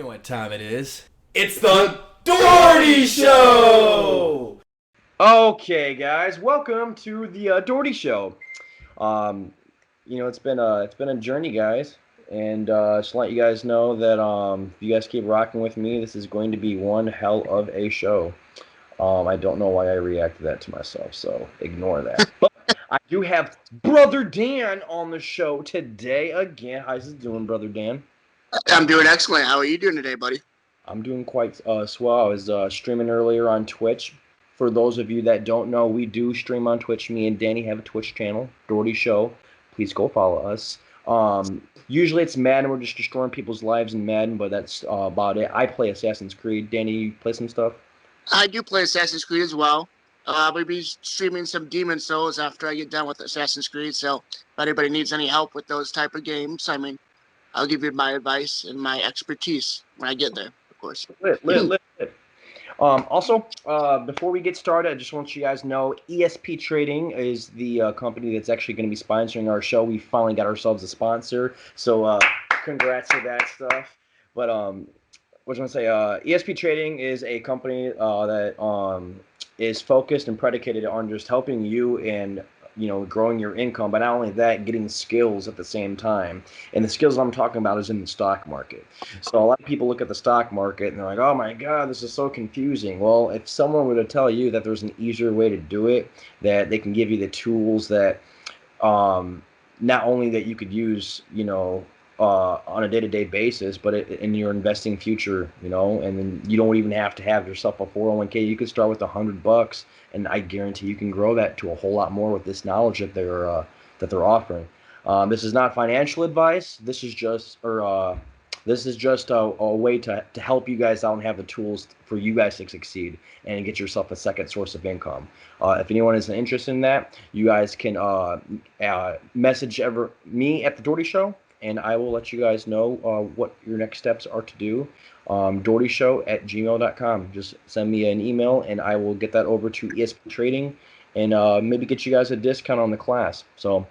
know what time it is. It's the Dougherty Show! Okay, guys, welcome to the Dougherty Show. It's been a journey, guys, and just to let you guys know that if you guys keep rocking with me, this is going to be one hell of a show. I don't know why I reacted that to myself, so ignore that. But I do have Brother Dan on the show today again. How's it doing, Brother Dan? I'm doing excellent. How are you doing today, buddy? I'm doing quite swell. I was streaming earlier on Twitch. For those of you that don't know, we do stream on Twitch. Me and Danny have a Twitch channel, Dougherty Show. Please go follow us. Usually it's Madden. We're just destroying people's lives in Madden, but that's about it. I play Assassin's Creed. Danny, you play some stuff? I do play Assassin's Creed as well. We'll be streaming some Demon Souls after I get done with Assassin's Creed. So if anybody needs any help with those type of games, I'll give you my advice and my expertise when I get there, of course. Lit. Also, before we get started, I just want you guys to know ESP Trading is the company that's actually going to be sponsoring our show. We finally got ourselves a sponsor, so congrats to that stuff. But what was I going to say? ESP Trading is a company that is focused and predicated on just helping you and growing your income, but not only that, getting skills at the same time. And the skills I'm talking about is in the stock market. So a lot of people look at the stock market and they're like, oh my God, this is so confusing. Well, if someone were to tell you that there's an easier way to do it, that they can give you the tools that not only that you could use, on a day-to-day basis, but in your investing future, and then you don't even have to have yourself a 401k. You could start with $100, and I guarantee you can grow that to a whole lot more with this knowledge that they're offering. This is not financial advice. This is just a way to help you guys out and have the tools for you guys to succeed and get yourself a second source of income. If anyone is interested in that, you guys can message me at the Dougherty Show, and I will let you guys know what your next steps are to do. DoughertyShow@gmail.com. Just send me an email, and I will get that over to ESP Trading, and maybe get you guys a discount on the class. So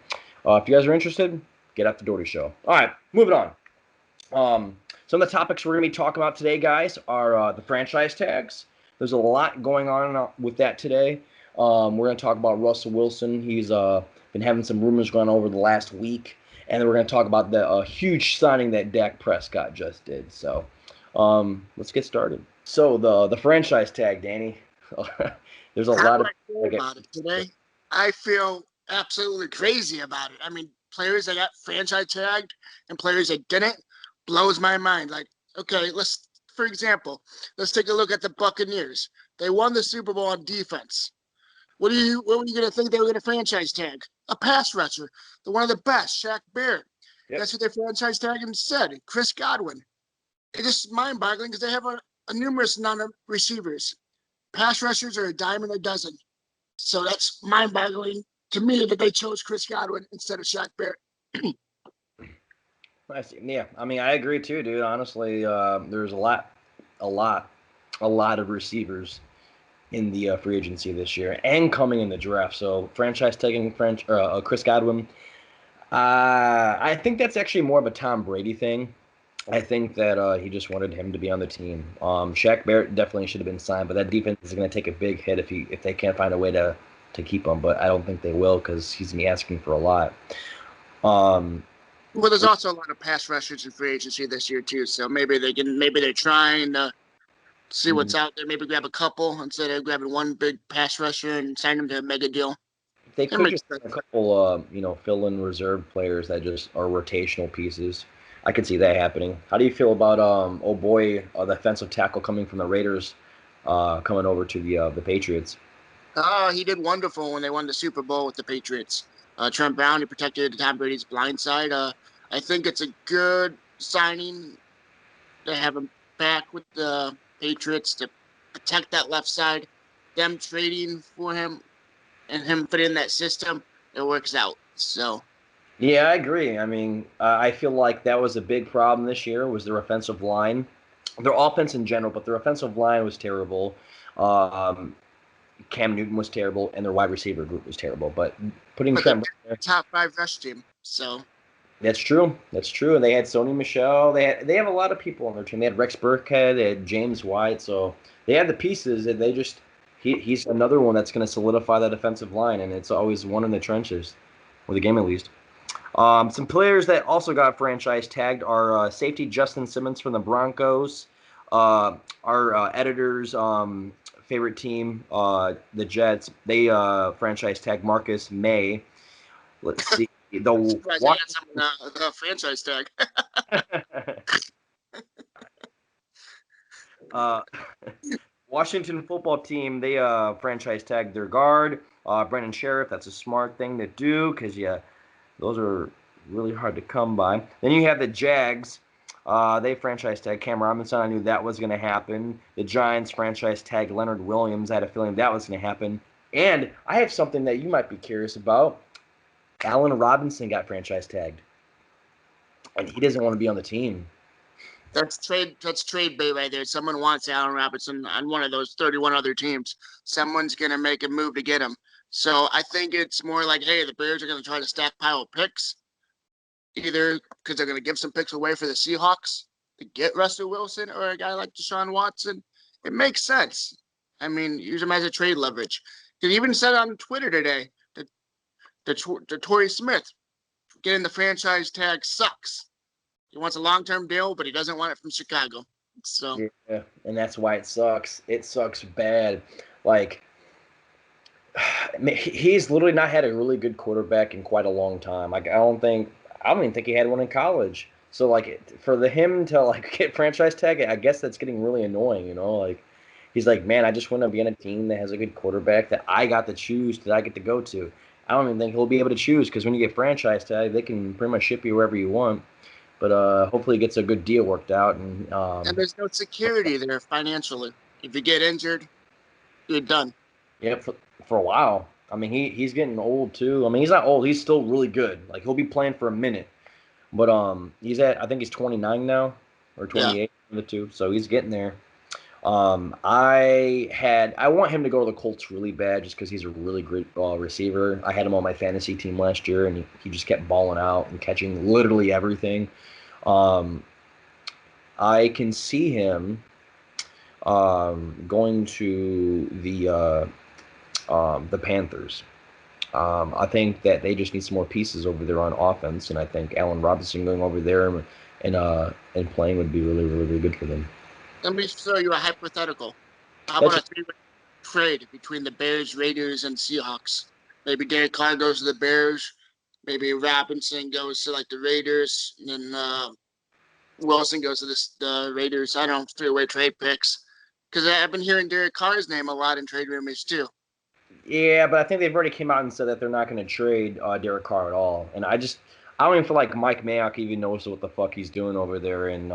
if you guys are interested, get at the Dougherty Show. All right, moving on. Some of the topics we're going to be talking about today, guys, are the franchise tags. There's a lot going on with that today. We're going to talk about Russell Wilson. He's been having some rumors going on over the last week. And then we're going to talk about the huge signing that Dak Prescott just did. So let's get started. So the franchise tag, Danny. There's a lot of about it today. I feel absolutely crazy about it. I mean, players that got franchise tagged and players that didn't blows my mind. Like, okay, for example, let's take a look at the Buccaneers. They won the Super Bowl on defense. What were you going to think they were going to franchise tag? A pass rusher, one of the best, Shaq Barrett. Yep. That's what they franchise tag instead. Chris Godwin. It's just mind-boggling because they have a numerous amount of receivers. Pass rushers are a dime a dozen. So that's mind-boggling to me that they chose Chris Godwin instead of Shaq Barrett. Yeah, I mean, I agree too, dude. Honestly, there's a lot of receivers in the free agency this year and coming in the draft. So franchise tagging Chris Godwin, I think that's actually more of a Tom Brady thing. I think that he just wanted him to be on the team. Shaq Barrett definitely should have been signed, but that defense is going to take a big hit if they can't find a way to keep him. But I don't think they will because he's going to be asking for a lot. Well, there's also a lot of pass rushers in free agency this year too. So maybe they're trying to see what's out there. Maybe grab a couple instead of grabbing one big pass rusher and sign them to a mega deal. They could just have a couple, fill-in reserve players that just are rotational pieces. I could see that happening. How do you feel about the defensive tackle coming from the Raiders, coming over to the Patriots? He did wonderful when they won the Super Bowl with the Patriots. Trent Brown, he protected Tom Brady's blind side. I think it's a good signing to have him back with the Patriots to protect that left side. Them trading for him and him fitting in that system, it works out. So, yeah, I agree. I mean, I feel like that was a big problem this year was their offensive line, their offense in general, but their offensive line was terrible. Cam Newton was terrible, and their wide receiver group was terrible. But putting Trent top 5 rush team, so That's true. That's true. And they had Sony Michelle. They have a lot of people on their team. They had Rex Burkhead. They had James White. So they have the pieces, and they just he's another one that's going to solidify that defensive line, and it's always one in the trenches, or the game at least. Some players that also got franchise tagged are safety Justin Simmons from the Broncos, our editor's favorite team, the Jets. They franchise tagged Marcus May. Let's see. I'm The surprised I got someone franchise tag. uh, Washington football team, they franchise tagged their guard, Brendan Sheriff. That's a smart thing to do because, yeah, those are really hard to come by. Then you have the Jags. They franchise tag Cam Robinson. I knew that was going to happen. The Giants franchise tag Leonard Williams. I had a feeling that was going to happen. And I have something that you might be curious about. Allen Robinson got franchise tagged, and he doesn't want to be on the team. That's trade bait right there. Someone wants Allen Robinson on one of those 31 other teams. Someone's gonna make a move to get him. So I think it's more like, hey, the Bears are gonna try to stockpile picks, either because they're gonna give some picks away for the Seahawks to get Russell Wilson or a guy like Deshaun Watson. It makes sense. I mean, use him as a trade leverage. He even said on Twitter today that the Torrey Smith getting the franchise tag sucks. He wants a long-term deal, but he doesn't want it from Chicago. So Yeah, and that's why it sucks. It sucks bad. Like, he's literally not had a really good quarterback in quite a long time. Like, I don't even think he had one in college. So like, for him to like get franchise tag, I guess that's getting really annoying. You know, like he's like, man, I just want to be on a team that has a good quarterback that I got to choose, that I get to go to. I don't even think he'll be able to choose because when you get franchise tag, they can pretty much ship you wherever you want. But hopefully, he gets a good deal worked out. and there's no security there financially. If you get injured, you're done. Yeah, for a while. I mean, he's getting old too. I mean, he's not old. He's still really good. Like he'll be playing for a minute. But I think he's 29 now or Yeah. 28, the two. So he's getting there. I want him to go to the Colts really bad just because he's a really great receiver. I had him on my fantasy team last year, and he just kept balling out and catching literally everything. Um, I can see him going to the Panthers. I think that they just need some more pieces over there on offense, and I think Allen Robinson going over there and playing would be really, really, really good for them. Let me throw you a hypothetical. How That's about a three-way trade between the Bears, Raiders, and Seahawks? Maybe Derek Carr goes to the Bears. Maybe Robinson goes to like the Raiders, and then Wilson goes to the Raiders. I don't know, three-way trade picks. Because I've been hearing Derek Carr's name a lot in trade rumors too. Yeah, but I think they've already came out and said that they're not going to trade Derek Carr at all. And I don't even feel like Mike Mayock even knows what the fuck he's doing over there in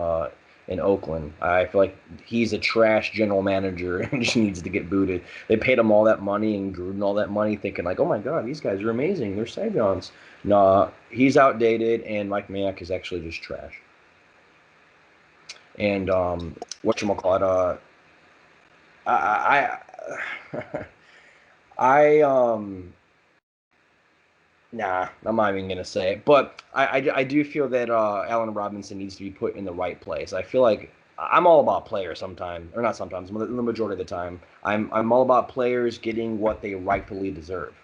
Oakland. I feel like he's a trash general manager and just needs to get booted. They paid him all that money and Gruden all that money, thinking like, oh my god, these guys are amazing. They're savions. Nah, he's outdated, and Mike Mayock is actually just trash. And whatchamacallit, I I nah, I'm not even gonna say it. But I do feel that Allen Robinson needs to be put in the right place. I feel like I'm all about players sometimes, or not sometimes, the majority of the time. I'm all about players getting what they rightfully deserve.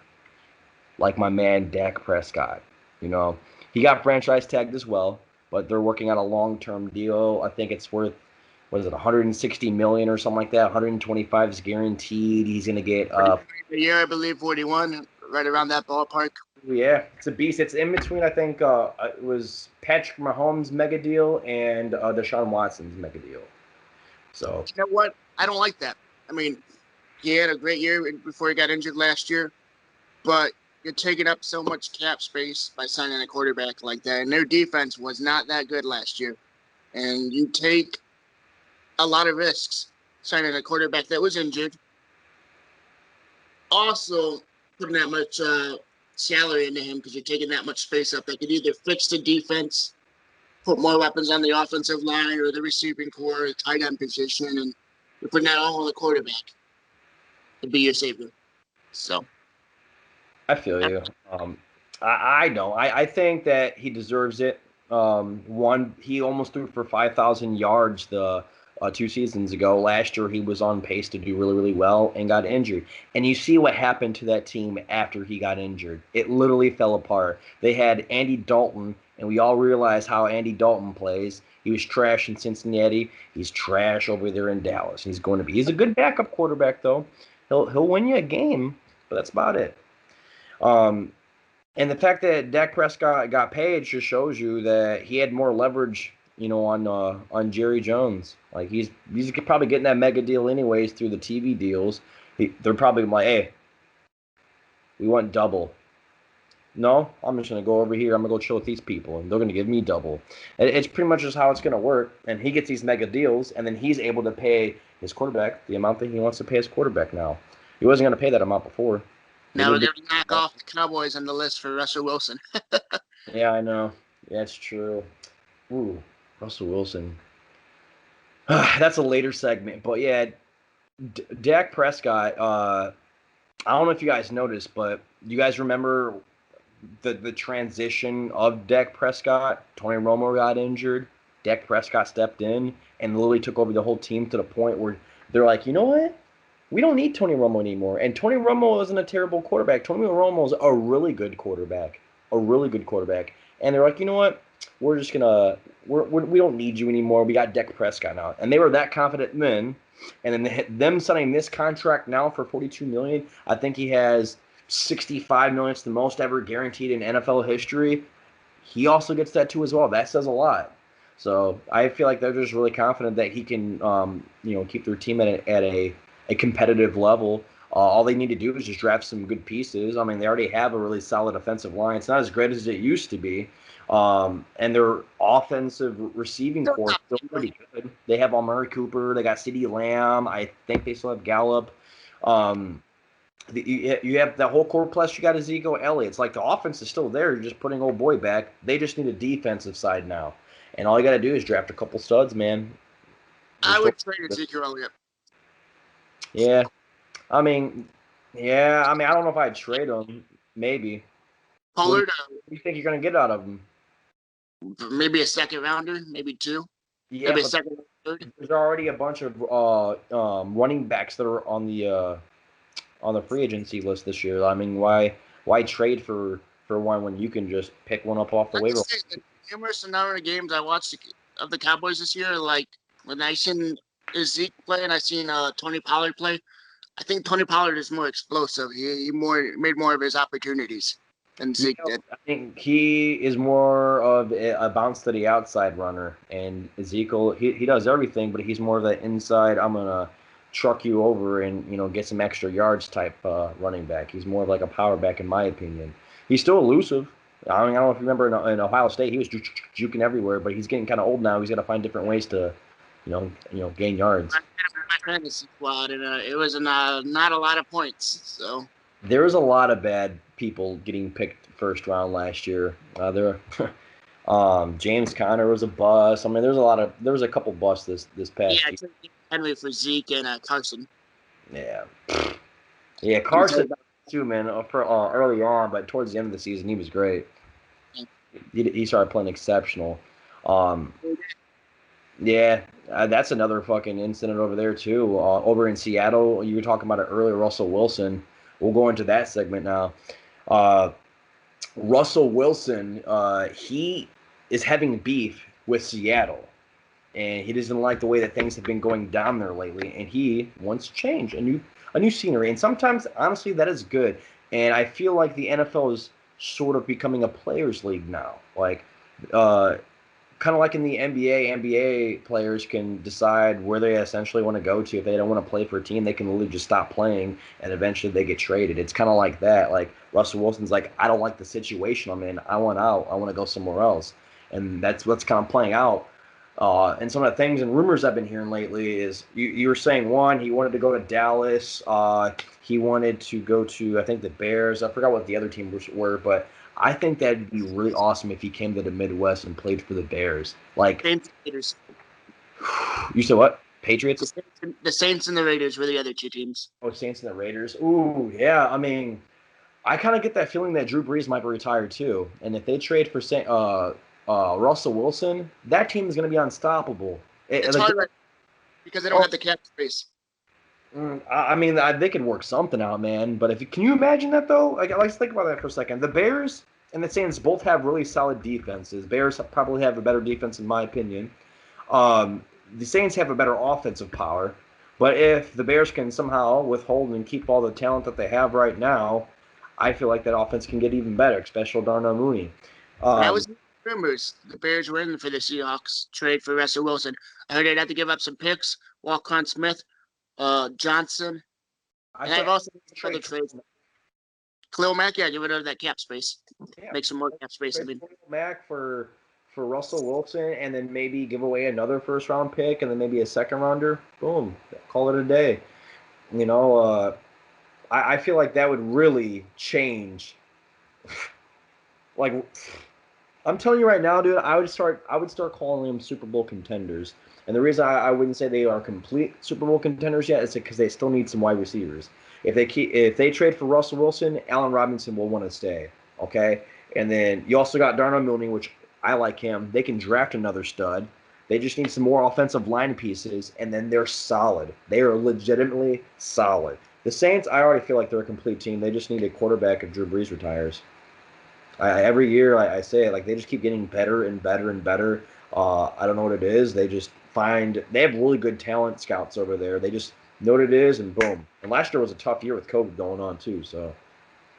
Like my man Dak Prescott. You know, he got franchise tagged as well, but they're working on a long-term deal. I think it's worth, what is it, 160 million or something like that. 125 is guaranteed. He's gonna get A year, I believe, 41, right around that ballpark. yeah, it's a beast. It's in between, I think, it was Patrick Mahomes' mega deal and Deshaun Watson's mega deal. So, You know what? I don't like that. I mean, he had a great year before he got injured last year, but you're taking up so much cap space by signing a quarterback like that. And their defense was not that good last year. And you take a lot of risks signing a quarterback that was injured. Also, putting that much salary into him because you're taking that much space up. They could either fix the defense, put more weapons on the offensive line or the receiving core, the tight end position, and you're putting that all on the quarterback to be your savior. So I feel you. I don't. I think that he deserves it. He almost threw for 5,000 yards the 2 seasons ago. Last year, he was on pace to do really, really well and got injured. And you see what happened to that team after he got injured. It literally fell apart. They had Andy Dalton, and we all realize how Andy Dalton plays. He was trash in Cincinnati. He's trash over there in Dallas. He's a good backup quarterback though. He'll win you a game, but that's about it. Um, and the fact that Dak Prescott got paid just shows you that he had more leverage, on Jerry Jones. Like he's probably getting that mega deal anyways through the TV deals. They're probably like, hey, we want double. No, I'm just gonna go over here. I'm gonna go chill with these people, and they're gonna give me double. It's pretty much just how it's gonna work. And he gets these mega deals, and then he's able to pay his quarterback the amount that he wants to pay his quarterback now. He wasn't gonna pay that amount before. Now we're going to knock off the Cowboys on the list for Russell Wilson. Yeah, I know. That's true. Ooh, Russell Wilson. That's a later segment, but yeah, Dak Prescott. I don't know if you guys noticed, but you guys remember the transition of Dak Prescott. Tony Romo got injured. Dak Prescott stepped in and literally took over the whole team to the point where they're like, you know what? We don't need Tony Romo anymore. And Tony Romo wasn't a terrible quarterback. Tony Romo is a really good quarterback. A really good quarterback. And they're like, you know what? We're just going to – we don't need you anymore. We got Dak Prescott now. And they were that confident then. And then them signing this contract now for $42 million, I think he has $65 million. It's the most ever guaranteed in NFL history. He also gets that too as well. That says a lot. So I feel like they're just really confident that he can, keep their team at a competitive level. All they need to do is just draft some good pieces. I mean, they already have a really solid offensive line. It's not as great as it used to be. And their offensive receiving core is still pretty good. They have Amari Cooper. They got CeeDee Lamb. I think they still have Gallup. You have that whole core, plus you got Ezekiel Elliott. It's like the offense is still there. You're just putting old boy back. They just need a defensive side now. And all you got to do is draft a couple studs, man. I would trade Ezekiel Elliott. Yeah. I don't know if I'd trade him. Maybe. Pollard. What do you think you're going to get out of him? Maybe a second rounder, maybe two. Yeah, maybe a second, third. There's already a bunch of running backs that are on the free agency list this year. I mean, why trade for one when you can just pick one up off the waiver? Numerous amount of games I watched of the Cowboys this year, like when I seen Zeke play and I seen Tony Pollard play, I think Tony Pollard is more explosive. He made more of his opportunities than Zeke did. I think he is more of a bounce to the outside runner, and Ezekiel he does everything, but he's more of that inside. I'm gonna truck you over and get some extra yards type running back. He's more of like a power back in my opinion. He's still elusive. I don't know if you remember in Ohio State, he was juking everywhere, but he's getting kind of old now. He's got to find different ways to, gain yards. My fantasy squad, and it was not a lot of points. So there was a lot of bad people getting picked first round last year. James Conner was a bust. I mean, there was a couple busts this past year. Yeah, Henry for Zeke and Carson. Yeah, Carson too, man. For early on, but towards the end of the season, he was great. He started playing exceptional. That's another fucking incident over there too. Over in Seattle, you were talking about it earlier. Russell Wilson. We'll go into that segment now. Russell Wilson, he is having beef with Seattle, and he doesn't like the way that things have been going down there lately, and he wants change, a new scenery. And sometimes, honestly, that is good. And I feel like the NFL is sort of becoming a players' league now. Like, kind of like in the NBA players can decide where they essentially want to go to. If they don't want to play for a team, they can literally just stop playing, and eventually they get traded. It's kind of like that. Like, Russell Wilson's like, I don't like the situation I'm in. I want out. I want to go somewhere else. And that's what's kind of playing out. And some of the things and rumors I've been hearing lately is you were saying, one, he wanted to go to Dallas. He wanted to go to, I think, the Bears. I forgot what the other teams were, but I think that'd be really awesome if he came to the Midwest and played for the Bears. Like, Raiders. You said what? Patriots? The Saints and the Raiders were the other two teams. Oh, Saints and the Raiders. Ooh, yeah. I mean, I kind of get that feeling that Drew Brees might be retired too. And if they trade for Russell Wilson, that team is going to be unstoppable. It's Like, hard right because they don't oh, have the cap space. I mean, they could work something out, man. But can you imagine that though? Like, let's think about that for a second. The Bears and the Saints both have really solid defenses. Bears probably have a better defense, in my opinion. The Saints have a better offensive power. But if the Bears can somehow withhold and keep all the talent that they have right now, I feel like that offense can get even better, especially Darnell Mooney. That Um, was rumors. The Bears were in for the Seahawks trade for Russell Wilson. I heard they'd have to give up some picks, Walcon Smith, Johnson, I and I've think also other trade trades. Khalil Mack, yeah, get rid of that cap space. yeah, Make some more cap space. I trade mean, Khalil Mack for Russell Wilson, and then maybe give away another first round pick, and then maybe a second rounder. Boom, call it a day. You know, I feel like that would really change. Like, I'm telling you right now, dude, I would start calling them Super Bowl contenders. And the reason I wouldn't say they are complete Super Bowl contenders yet is because they still need some wide receivers. If they trade for Russell Wilson, Allen Robinson will want to stay. Okay, and then you also got Darnell Mooney, which I like him. They can draft another stud. They just need some more offensive line pieces, and then they're solid. They are legitimately solid. The Saints, I already feel like they're a complete team. They just need a quarterback if Drew Brees retires. Every year I say it, like they just keep getting better and better and better. I don't know what it is. They have really good talent scouts over there. They just know what it is, and boom. And last year was a tough year with COVID going on too.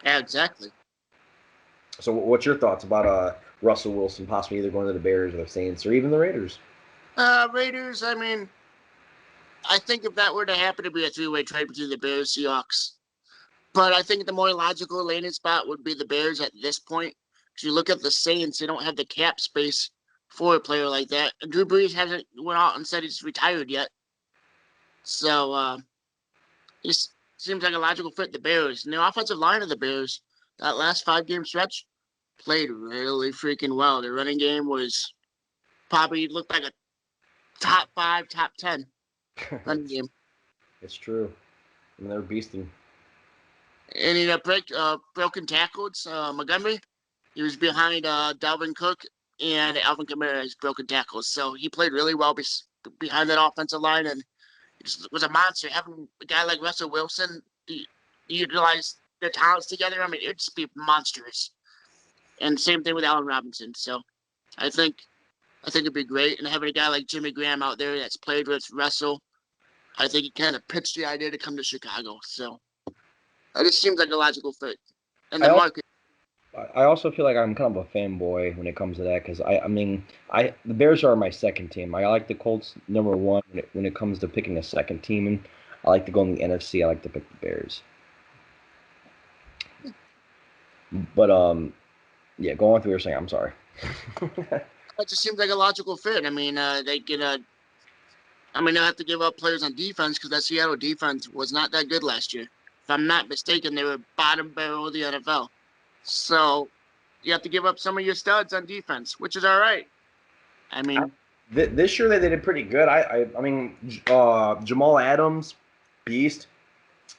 yeah, exactly. So what's your thoughts about Russell Wilson possibly either going to the Bears or the Saints or even the Raiders? Raiders, I mean, I think if that were to happen, it'd be a three-way trade between the Bears, Seahawks. But I think the more logical landing spot would be the Bears at this point. If you look at the Saints, they don't have the cap space for a player like that. And Drew Brees hasn't went out and said he's retired yet. So it seems like a logical fit, the Bears. And the offensive line of the Bears, that last 5-game stretch, played really freaking well. The running game was probably looked like a top 5, top 10 running game. It's true. I mean, they're beasting. And he broken tackles. Montgomery, he was behind Dalvin Cook and Alvin Kamara's broken tackles. So he played really well behind that offensive line, and it was a monster. Having a guy like Russell Wilson utilize their talents together, I mean, it'd just be monstrous. And same thing with Allen Robinson. So I think it'd be great. And having a guy like Jimmy Graham out there that's played with Russell, I think he kind of pitched the idea to come to Chicago. So it just seems like a logical fit. And the market. I also feel like I'm kind of a fanboy when it comes to that because the Bears are my second team. I like the Colts number one when it comes to picking a second team, and I like to go in the NFC. I like to pick the Bears. But yeah, go on through your saying. I'm sorry. It just seems like a logical fit. I mean, they'll have to give up players on defense because that Seattle defense was not that good last year. If I'm not mistaken, they were bottom barrel of the NFL. So you have to give up some of your studs on defense, which is all right. I mean, this year they did pretty good. Jamal Adams, beast.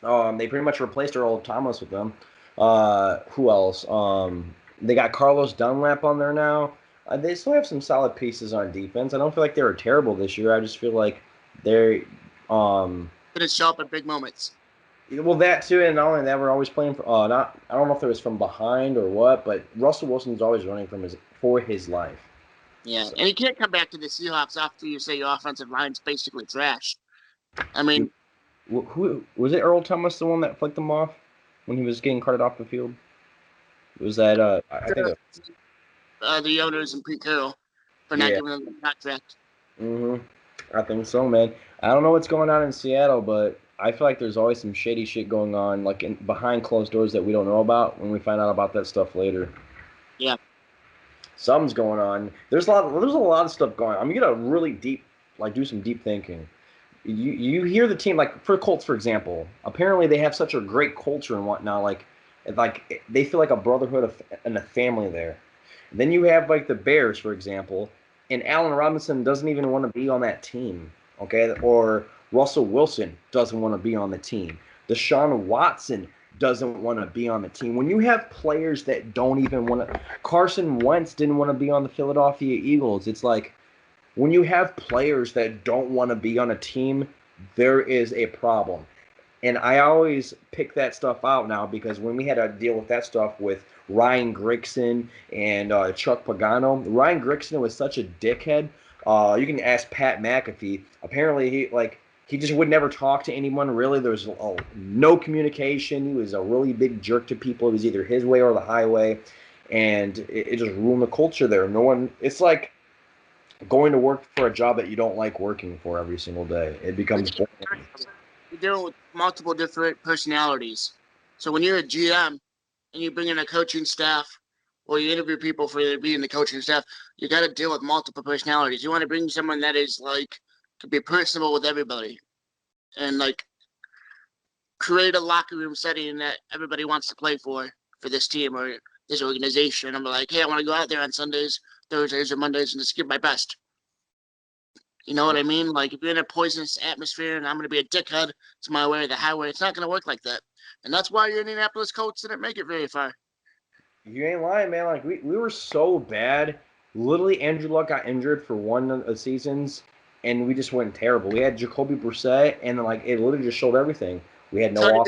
They pretty much replaced Earl Thomas with them. Who else? They got Carlos Dunlap on there now. They still have some solid pieces on defense. I don't feel like they were terrible this year. I just feel like they're going to show up at big moments. Well, that too, and not only that, we're always playing for not. I don't know if it was from behind or what, but Russell Wilson's always running for his life. Yeah, so. And he can't come back to the Seahawks after you say your offensive line's basically trash. I mean, who was it? Earl Thomas, the one that flicked him off when he was getting carted off the field? Was that I think the owners and Pete Carroll for not giving him the contract. I think so, man. I don't know what's going on in Seattle, but I feel like there's always some shady shit going on, like behind closed doors that we don't know about when we find out about that stuff later. Yeah. Something's going on. There's a lot of stuff going on. I'm gonna really do some deep thinking. You hear the team, like for Colts, for example. Apparently, they have such a great culture and whatnot. Like they feel like a brotherhood and a family there. Then you have like the Bears, for example, and Allen Robinson doesn't even want to be on that team. Okay, or Russell Wilson doesn't want to be on the team. Deshaun Watson doesn't want to be on the team. When you have players that don't even want to, Carson Wentz didn't want to be on the Philadelphia Eagles. It's like when you have players that don't want to be on a team, there is a problem. And I always pick that stuff out now because when we had to deal with that stuff with Ryan Grigson and Chuck Pagano, Ryan Grigson was such a dickhead. You can ask Pat McAfee. Apparently, he just would never talk to anyone. Really, there was no communication. He was a really big jerk to people. It was either his way or the highway, and it just ruined the culture there. No one. It's like going to work for a job that you don't like working for every single day. It becomes boring. You're dealing with multiple different personalities. So when you're a GM and you bring in a coaching staff or you interview people for being the coaching staff, you got to deal with multiple personalities. You want to bring someone that is like to be personable with everybody and like create a locker room setting that everybody wants to play for this team or this organization. I'm like, hey, I want to go out there on Sundays, Thursdays, or Mondays and just give my best. You know what I mean? Like, if you're in a poisonous atmosphere and I'm going to be a dickhead to my way or the highway, it's not going to work like that. And that's why your Indianapolis Colts didn't make it very far. You ain't lying, man. Like, we were so bad. Literally, Andrew Luck got injured for one of the seasons, and we just went terrible. We had Jacoby Brissett, and then, like, it literally just showed everything. We had no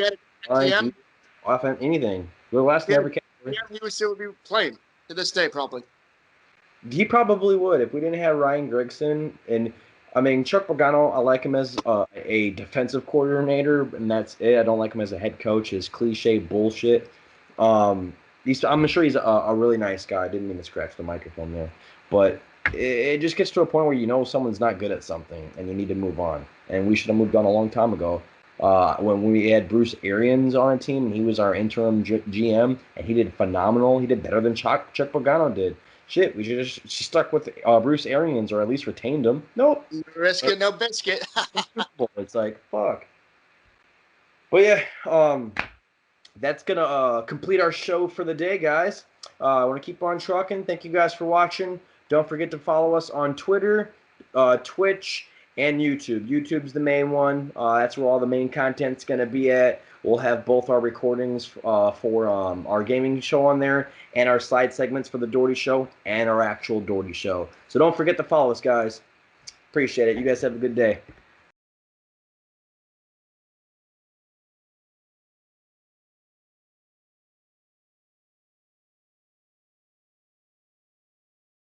offense, anything. We were last in every category. Yeah, he would still be playing to this day, probably. He probably would if we didn't have Ryan Grigson. And I mean, Chuck Pagano, I like him as a defensive coordinator, and that's it. I don't like him as a head coach. His cliche bullshit. I'm sure he's a really nice guy. I didn't mean to scratch the microphone there, but it just gets to a point where you know someone's not good at something, and you need to move on. And we should have moved on a long time ago. When we had Bruce Arians on a team, and he was our interim GM, and he did phenomenal. He did better than Chuck Pagano did. Shit, we should just stuck with Bruce Arians or at least retained him. Nope. Risk it, no biscuit. It's like, fuck. But yeah, that's going to complete our show for the day, guys. I want to keep on trucking. Thank you guys for watching. Don't forget to follow us on Twitter, Twitch, and YouTube. YouTube's the main one. That's where all the main content's going to be at. We'll have both our recordings for our gaming show on there and our side segments for the Dougherty Show and our actual Dougherty Show. So don't forget to follow us, guys. Appreciate it. You guys have a good day.